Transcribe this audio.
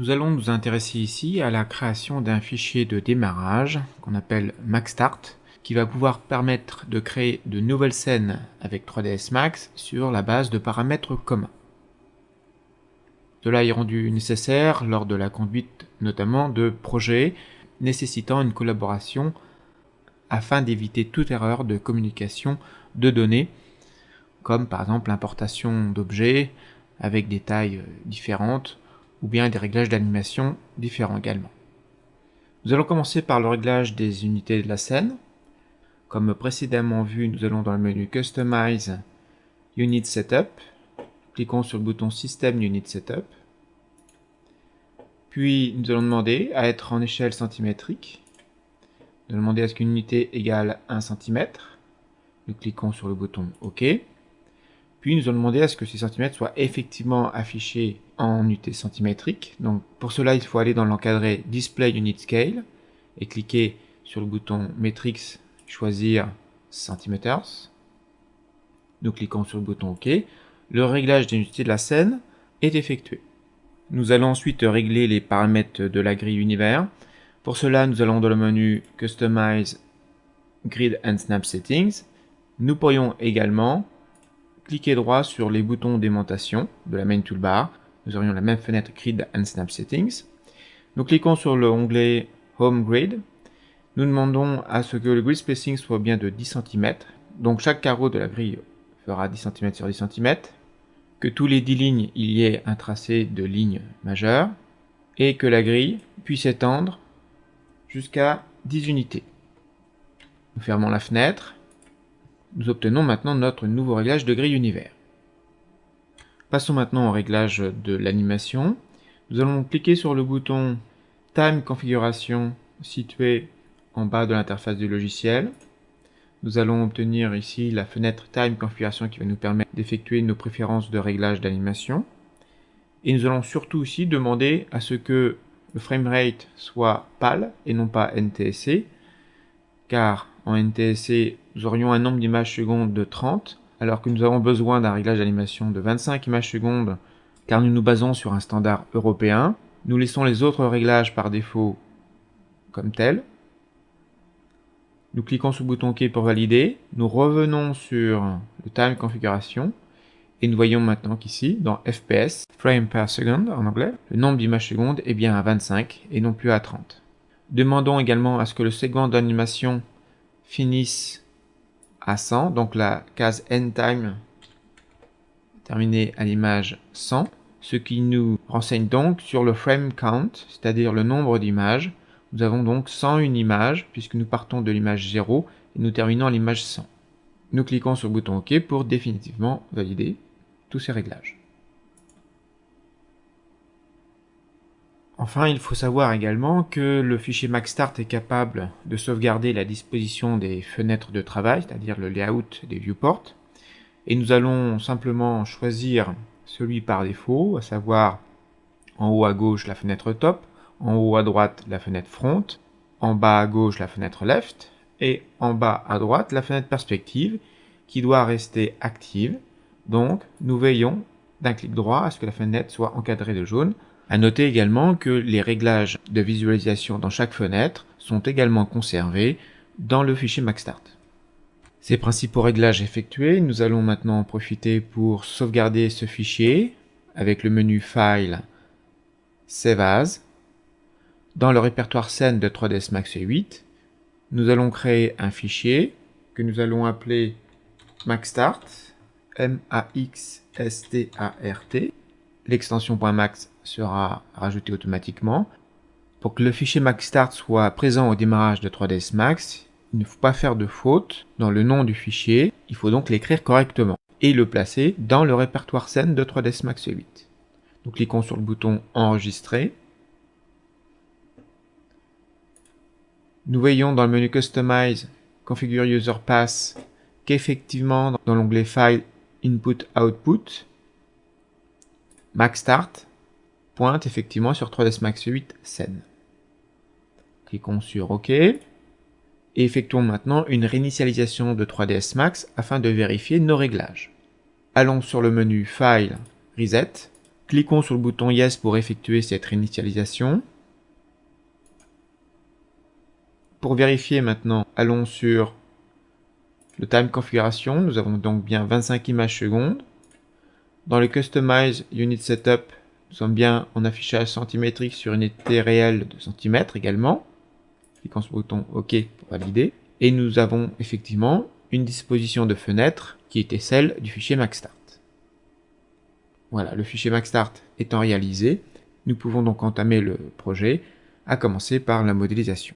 Nous allons nous intéresser ici à la création d'un fichier de démarrage qu'on appelle MaxStart, qui va pouvoir permettre de créer de nouvelles scènes avec 3ds Max sur la base de paramètres communs. Cela est rendu nécessaire lors de la conduite notamment de projets nécessitant une collaboration afin d'éviter toute erreur de communication de données, comme par exemple l'importation d'objets avec des tailles différentes ou bien des réglages d'animation différents également. Nous allons commencer par le réglage des unités de la scène. Comme précédemment vu, nous allons dans le menu Customize Unit Setup. Cliquons sur le bouton System Unit Setup. Puis nous allons demander à être en échelle centimétrique. Nous allons demander à ce qu'une unité égale 1 cm. Nous cliquons sur le bouton OK. Puis nous allons demander à ce que ces centimètres soient effectivement affichés en unités centimétriques. Donc pour cela, il faut aller dans l'encadré Display Unit Scale et cliquer sur le bouton Metrics, choisir centimeters. Nous cliquons sur le bouton OK. Le réglage des unités de la scène est effectué. Nous allons ensuite régler les paramètres de la grille univers. Pour cela, nous allons dans le menu Customize Grid and Snap Settings. Nous pourrions également cliquer droit sur les boutons d'aimantation de la main toolbar. Nous aurions la même fenêtre Grid and Snap Settings. Nous cliquons sur l'onglet Home Grid. Nous demandons à ce que le grid spacing soit bien de 10 cm. Donc chaque carreau de la grille fera 10 cm sur 10 cm. Que tous les 10 lignes, il y ait un tracé de lignes majeures. Et que la grille puisse étendre jusqu'à 10 unités. Nous fermons la fenêtre. Nous obtenons maintenant notre nouveau réglage de grille univers. Passons maintenant au réglage de l'animation. Nous allons cliquer sur le bouton Time Configuration situé en bas de l'interface du logiciel. Nous allons obtenir ici la fenêtre Time Configuration qui va nous permettre d'effectuer nos préférences de réglage d'animation. Et nous allons surtout aussi demander à ce que le framerate soit PAL et non pas NTSC, car en NTSC, nous aurions un nombre d'images secondes de 30, alors que nous avons besoin d'un réglage d'animation de 25 images secondes, car nous nous basons sur un standard européen. Nous laissons les autres réglages par défaut comme tels. Nous cliquons sur le bouton OK pour valider. Nous revenons sur le Time Configuration. Et nous voyons maintenant qu'ici, dans FPS, Frame per Second en anglais, le nombre d'images secondes est bien à 25 et non plus à 30. Demandons également à ce que le segment d'animation finisse à 100, donc la case End Time terminée à l'image 100, ce qui nous renseigne donc sur le frame count, c'est-à-dire le nombre d'images. Nous avons donc 101 images, puisque nous partons de l'image 0 et nous terminons à l'image 100. Nous cliquons sur le bouton OK pour définitivement valider tous ces réglages. Enfin, il faut savoir également que le fichier MaxStart est capable de sauvegarder la disposition des fenêtres de travail, c'est-à-dire le layout des viewports. Et nous allons simplement choisir celui par défaut, à savoir en haut à gauche la fenêtre top, en haut à droite la fenêtre front, en bas à gauche la fenêtre left, et en bas à droite la fenêtre perspective, qui doit rester active. Donc, nous veillons d'un clic droit à ce que la fenêtre soit encadrée de jaune. À noter également que les réglages de visualisation dans chaque fenêtre sont également conservés dans le fichier MaxStart. Ces principaux réglages effectués, nous allons maintenant en profiter pour sauvegarder ce fichier avec le menu File, Save As. Dans le répertoire scène de 3ds Max 8, nous allons créer un fichier que nous allons appeler MaxStart, M-A-X-S-T-A-R-T. L'extension .max sera rajoutée automatiquement. Pour que le fichier MaxStart soit présent au démarrage de 3ds Max, il ne faut pas faire de faute dans le nom du fichier, il faut donc l'écrire correctement et le placer dans le répertoire scène de 3ds Max 8. Nous cliquons sur le bouton Enregistrer. Nous voyons dans le menu Customize, Configure User Path qu'effectivement dans l'onglet File, Input, Output, MaxStart pointe effectivement sur 3ds Max 8 scène. Cliquons sur OK et effectuons maintenant une réinitialisation de 3ds Max afin de vérifier nos réglages. Allons sur le menu File, Reset, Cliquons sur le bouton Yes pour effectuer cette réinitialisation. Pour vérifier maintenant, allons sur le time configuration. Nous avons donc bien 25 images secondes. Dans le Customize Unit Setup, nous sommes bien en affichage centimétrique sur une unité réelle de centimètres également. Cliquons sur le bouton OK pour valider. Et nous avons effectivement une disposition de fenêtre qui était celle du fichier MaxStart. Voilà, le fichier MaxStart étant réalisé, nous pouvons donc entamer le projet, à commencer par la modélisation.